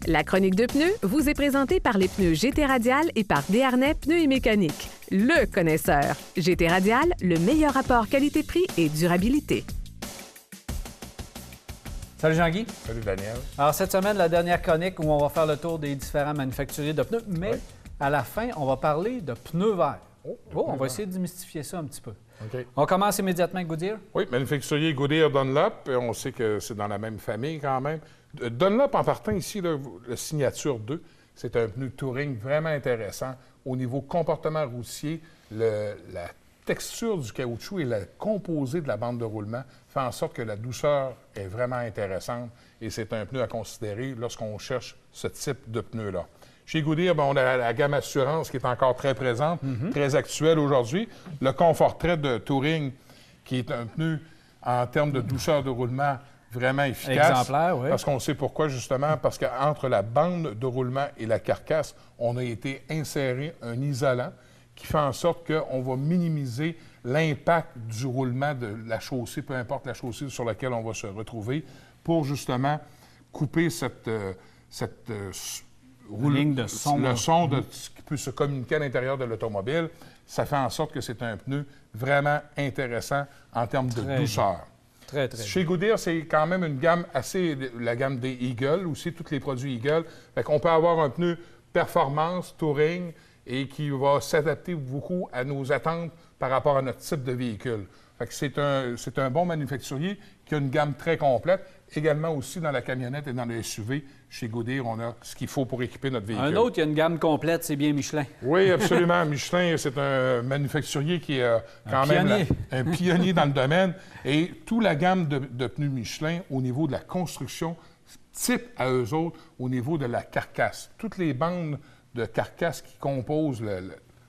La chronique de pneus vous est présentée par les pneus GT Radial et par Desharnais Pneus et Mécanique. Le connaisseur. GT Radial, le meilleur rapport qualité-prix et durabilité. Salut Jean-Guy. Salut Daniel. Alors cette semaine, la dernière chronique où on va faire le tour des différents manufacturiers de pneus, mais à la fin, on va parler de pneus verts. On va essayer de démystifier ça un petit peu. Okay. On commence immédiatement avec Goodyear. Oui, manufacturier Goodyear Dunlop. On sait que c'est dans la même famille quand même. Dunlop, en partant ici, le Signature 2, c'est un pneu touring vraiment intéressant. Au niveau comportement routier, la texture du caoutchouc et le composé de la bande de roulement fait en sorte que la douceur est vraiment intéressante et c'est un pneu à considérer lorsqu'on cherche ce type de pneu-là. Chez Goodyear, on a la gamme Assurance qui est encore très présente, très actuelle aujourd'hui. Le Comfortrait de Touring, qui est un pneu en termes de douceur de roulement vraiment efficace. Exemplaire, oui. Parce qu'on sait pourquoi, justement, parce qu'entre la bande de roulement et la carcasse, on a été inséré un isolant qui fait en sorte qu'on va minimiser l'impact du roulement de la chaussée, peu importe la chaussée sur laquelle on va se retrouver, pour justement couper cette ligne de son. Le son qui peut se communiquer à l'intérieur de l'automobile. Ça fait en sorte que c'est un pneu vraiment intéressant en termes de douceur. Très, très Chez Goodyear, c'est quand même une gamme la gamme des Eagle, aussi tous les produits Eagle. Fait qu'on peut avoir un pneu performance, touring, et qui va s'adapter beaucoup à nos attentes par rapport à notre type de véhicule. Fait que c'est un bon manufacturier qui a une gamme très complète. Également aussi dans la camionnette et dans le SUV, chez Goodyear, on a ce qu'il faut pour équiper notre véhicule. Un autre, il y a une gamme complète, c'est bien Michelin. Oui, absolument. Michelin, c'est un manufacturier qui est quand même un pionnier dans le domaine. Et toute la gamme de pneus Michelin au niveau de la construction, type à eux autres, au niveau de la carcasse. Toutes les bandes de carcasse qui composent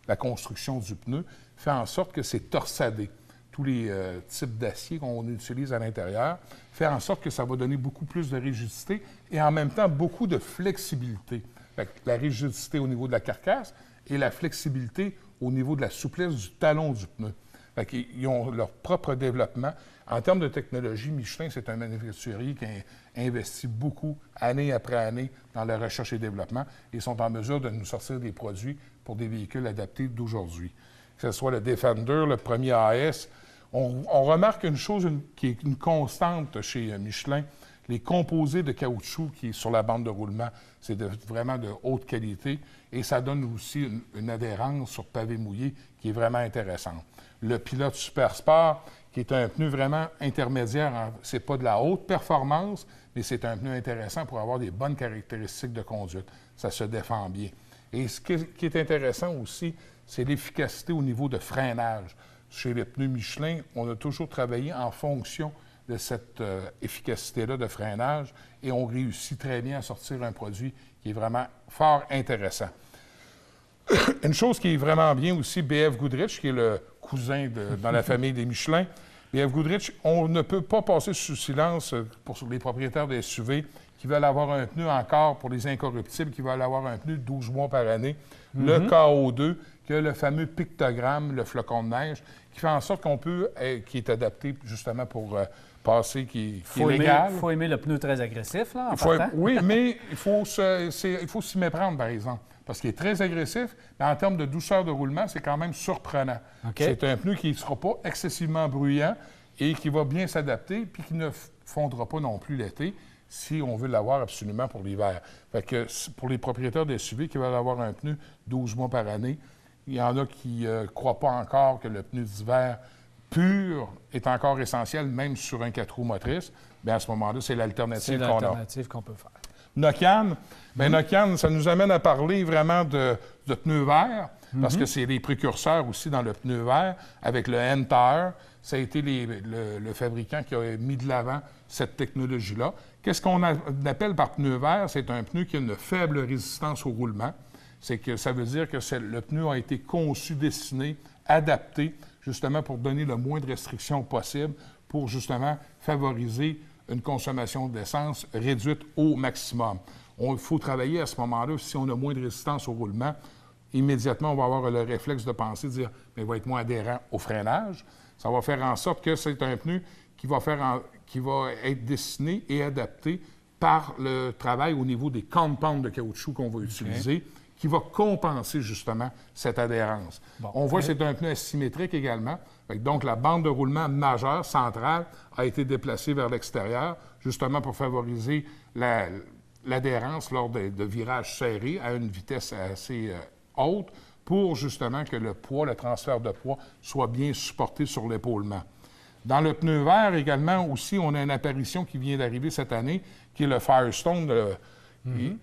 la construction du pneu fait en sorte que c'est torsadé. Tous les types d'acier qu'on utilise à l'intérieur, fait en sorte que ça va donner beaucoup plus de rigidité et en même temps beaucoup de flexibilité. Fait que la rigidité au niveau de la carcasse et la flexibilité au niveau de la souplesse du talon du pneu. Fait qu'ils ont leur propre développement. En termes de technologie, Michelin, c'est un manufacturier qui a investi beaucoup, année après année, dans la recherche et développement et sont en mesure de nous sortir des produits pour des véhicules adaptés d'aujourd'hui. Que ce soit le Defender, le premier AS, on remarque une chose qui est une constante chez Michelin, les composés de caoutchouc qui est sur la bande de roulement, c'est vraiment de haute qualité et ça donne aussi une adhérence sur pavé mouillé qui est vraiment intéressante. Le Pilote Super Sport, qui est un pneu vraiment intermédiaire, c'est pas de la haute performance, mais c'est un pneu intéressant pour avoir des bonnes caractéristiques de conduite. Ça se défend bien. Et ce qui est intéressant aussi, c'est l'efficacité au niveau de freinage. Chez les pneus Michelin, on a toujours travaillé en fonction de cette efficacité-là de freinage et on réussit très bien à sortir un produit qui est vraiment fort intéressant. Une chose qui est vraiment bien aussi, BF Goodrich, qui est le cousin dans la famille des Michelin. BF Goodrich, on ne peut pas passer sous silence pour les propriétaires de SUV qui veulent avoir un pneu encore pour les incorruptibles, qui veulent avoir un pneu 12 mois par année. Le KO2, qui a le fameux pictogramme, le flocon de neige, qui fait en sorte qu'on peut, qui est adapté justement pour passer, qui est légal. Il faut aimer le pneu très agressif, là, oui, mais il faut s'y méprendre, par exemple, parce qu'il est très agressif, mais en termes de douceur de roulement, c'est quand même surprenant. Okay. C'est un pneu qui ne sera pas excessivement bruyant et qui va bien s'adapter, puis qui ne fondra pas non plus l'été, si on veut l'avoir absolument pour l'hiver. Fait que pour les propriétaires de SUV qui veulent avoir un pneu 12 mois par année, il y en a qui ne croient pas encore que le pneu d'hiver pur est encore essentiel, même sur un 4 roues motrices. Bien, à ce moment-là, c'est l'alternative qu'on a. C'est l'alternative qu'on peut faire. Nokian, Nokian, ça nous amène à parler vraiment de pneus verts, parce que c'est les précurseurs aussi dans le pneu vert, avec le N-Tire. Ça a été le fabricant qui a mis de l'avant cette technologie-là. Qu'est-ce qu'on appelle par pneu vert? C'est un pneu qui a une faible résistance au roulement. C'est que ça veut dire que le pneu a été conçu, dessiné, adapté, justement pour donner le moins de restrictions possible, pour justement favoriser une consommation d'essence réduite au maximum. Il faut travailler à ce moment-là, si on a moins de résistance au roulement, immédiatement, on va avoir le réflexe de penser, de dire, mais il va être moins adhérent au freinage. Ça va faire en sorte que c'est un pneu qui va être dessiné et adapté par le travail au niveau des compounds de caoutchouc qu'on va utiliser, qui va compenser justement cette adhérence. Bon, on voit que c'est un pneu asymétrique également. Donc, la bande de roulement majeure, centrale, a été déplacée vers l'extérieur, justement pour favoriser l'adhérence lors de virages serrés à une vitesse assez haute, pour justement que le poids, le transfert de poids, soit bien supporté sur l'épaulement. Dans le pneu vert également aussi, on a une apparition qui vient d'arriver cette année, qui est le Firestone,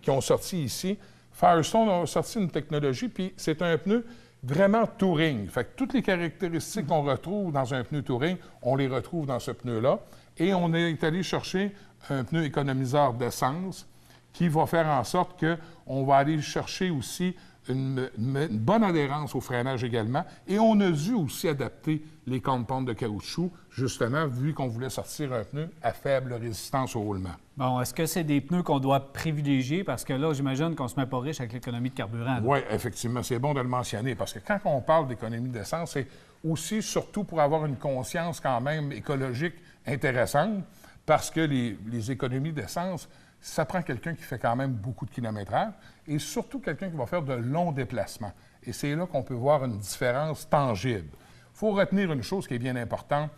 qui ont sorti ici. Firestone a sorti une technologie, puis c'est un pneu vraiment touring. Fait que toutes les caractéristiques qu'on retrouve dans un pneu touring, on les retrouve dans ce pneu-là. Et on est allé chercher un pneu économiseur d'essence qui va faire en sorte qu'on va aller chercher aussi une bonne adhérence au freinage également. Et on a dû aussi adapter les compounds de caoutchouc, justement, vu qu'on voulait sortir un pneu à faible résistance au roulement. Bon, est-ce que c'est des pneus qu'on doit privilégier? Parce que là, j'imagine qu'on ne se met pas riche avec l'économie de carburant. Oui, effectivement, c'est bon de le mentionner, parce que quand on parle d'économie d'essence, c'est aussi surtout pour avoir une conscience quand même écologique intéressante, parce que les économies d'essence, ça prend quelqu'un qui fait quand même beaucoup de kilométrage et surtout quelqu'un qui va faire de longs déplacements. Et c'est là qu'on peut voir une différence tangible. Il faut retenir une chose qui est bien importante.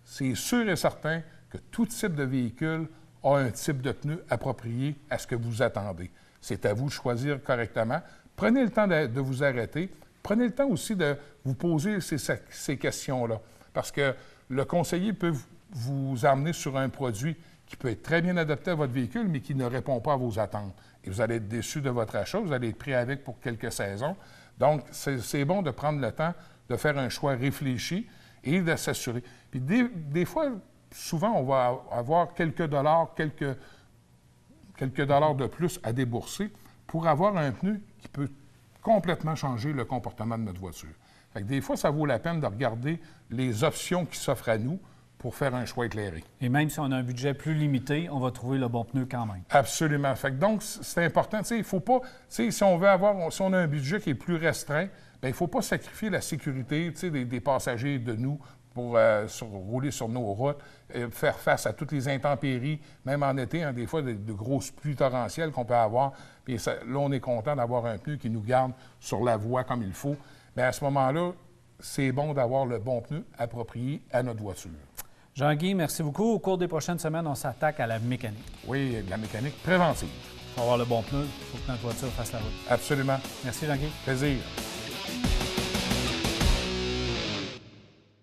C'est sûr et certain que tout type de véhicule a un type de pneu approprié à ce que vous attendez. C'est à vous de choisir correctement. Prenez le temps de vous arrêter. Prenez le temps aussi de vous poser ces questions-là. Parce que le conseiller peut vous emmener sur un produit qui peut être très bien adapté à votre véhicule, mais qui ne répond pas à vos attentes. Et vous allez être déçu de votre achat, vous allez être pris avec pour quelques saisons. Donc, c'est bon de prendre le temps de faire un choix réfléchi et de s'assurer. Puis des fois, souvent, on va avoir quelques dollars de plus à débourser pour avoir un pneu qui peut complètement changer le comportement de notre voiture. Fait que des fois, ça vaut la peine de regarder les options qui s'offrent à nous pour faire un choix éclairé. Et même si on a un budget plus limité, on va trouver le bon pneu quand même. Absolument. Fait que donc, c'est important. Il ne faut pas... Si on a un budget qui est plus restreint, bien, il ne faut pas sacrifier la sécurité des passagers de nous pour rouler sur nos routes, faire face à toutes les intempéries, même en été, des fois, de grosses pluies torrentielles qu'on peut avoir. Puis là, on est content d'avoir un pneu qui nous garde sur la voie comme il faut. Mais à ce moment-là, c'est bon d'avoir le bon pneu approprié à notre voiture. Jean-Guy, merci beaucoup. Au cours des prochaines semaines, on s'attaque à la mécanique. Oui, de la mécanique préventive. Il faut avoir le bon pneu, il faut que notre voiture fasse la route. Absolument. Merci, Jean-Guy. Plaisir.